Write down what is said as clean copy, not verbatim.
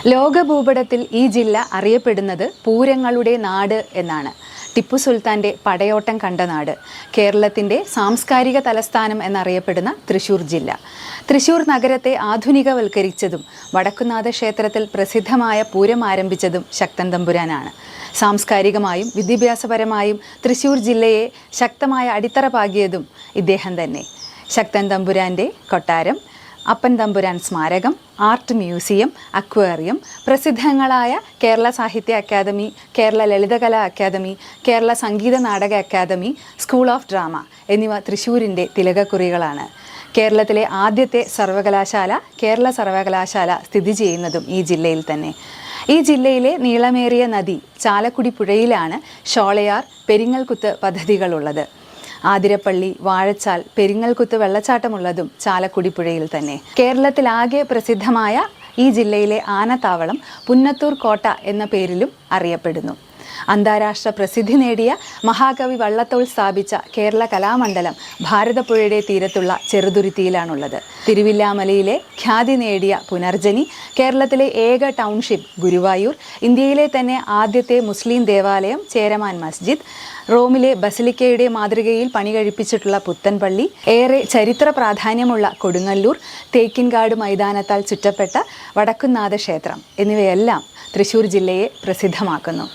ലോകഭൂപടത്തിൽ ഈ ജില്ല അറിയപ്പെടുന്നത് പൂരങ്ങളുടെ നാട് എന്നാണ്. ടിപ്പു സുൽത്താൻ്റെ പടയോട്ടം കണ്ട നാട്, കേരളത്തിൻ്റെ സാംസ്കാരിക തലസ്ഥാനം എന്നറിയപ്പെടുന്ന തൃശ്ശൂർ ജില്ല. തൃശ്ശൂർ നഗരത്തെ ആധുനികവൽക്കരിച്ചതും വടക്കുന്നാഥ ക്ഷേത്രത്തിൽ പ്രസിദ്ധമായ പൂരം ആരംഭിച്ചതും ശക്തൻ തമ്പുരാനാണ്. സാംസ്കാരികമായും വിദ്യാഭ്യാസപരമായും തൃശ്ശൂർ ജില്ലയെ ശക്തമായ അടിത്തറ പാകിയതും ഇദ്ദേഹം തന്നെ. ശക്തൻ തമ്പുരാൻ്റെ കൊട്ടാരം, അപ്പൻ തമ്പുരാൻ സ്മാരകം, ആർട്ട് മ്യൂസിയം, അക്വേറിയം, പ്രസിദ്ധങ്ങളായ കേരള സാഹിത്യ academy, Kerala Lalithakala academy, Kerala Sangeetha Nataka academy, school of drama എന്നിവ തൃശ്ശൂരിൻ്റെ തിലകക്കുറികളാണ്. കേരളത്തിലെ ആദ്യത്തെ സർവകലാശാല കേരള സർവകലാശാല സ്ഥിതി ചെയ്യുന്നതും ഈ ജില്ലയിൽ തന്നെ. ഈ ജില്ലയിലെ നീളമേറിയ നദി ചാലക്കുടി പുഴയിലാണ് ഷോളയാർ, പെരിങ്ങൽകുത്ത് പദ്ധതികളുള്ളത്. ആതിരപ്പള്ളി, വാഴച്ചാൽ, പെരിങ്ങൽകുത്ത് വെള്ളച്ചാട്ടമുള്ളതും ചാലക്കുടി പുഴയിൽ തന്നെ. കേരളത്തിലാകെ പ്രസിദ്ധമായ ഈ ജില്ലയിലെ ആനത്താവളം പുന്നത്തൂർ കോട്ട എന്ന പേരിലും അറിയപ്പെടുന്നു. അന്താരാഷ്ട്ര പ്രസിദ്ധി നേടിയ മഹാകവി വള്ളത്തോൾ സ്ഥാപിച്ച കേരള കലാമണ്ഡലം ഭാരതപ്പുഴയുടെ തീരത്തുള്ള ചെറുതുരുത്തിയിലാണുള്ളത്. തിരുവില്ലാമലയിലെ ഖ്യാതി നേടിയ പുനർജനി, കേരളത്തിലെ ഏക ടൗൺഷിപ്പ് ഗുരുവായൂർ, ഇന്ത്യയിലെ തന്നെ ആദ്യത്തെ മുസ്ലിം ദേവാലയം ചേരമാൻ മസ്ജിദ്, റോമിലെ ബസിലിക്കയുടെ മാതൃകയിൽ പണി കഴിപ്പിച്ചിട്ടുള്ള പുത്തൻപള്ളി, ഏറെ ചരിത്ര പ്രാധാന്യമുള്ള കൊടുങ്ങല്ലൂർ, തേക്കിൻകാട് മൈതാനത്താൽ ചുറ്റപ്പെട്ട വടക്കുന്നാഥ ക്ഷേത്രം എന്നിവയെല്ലാം തൃശ്ശൂർ ജില്ലയെ പ്രസിദ്ധമാക്കുന്നു.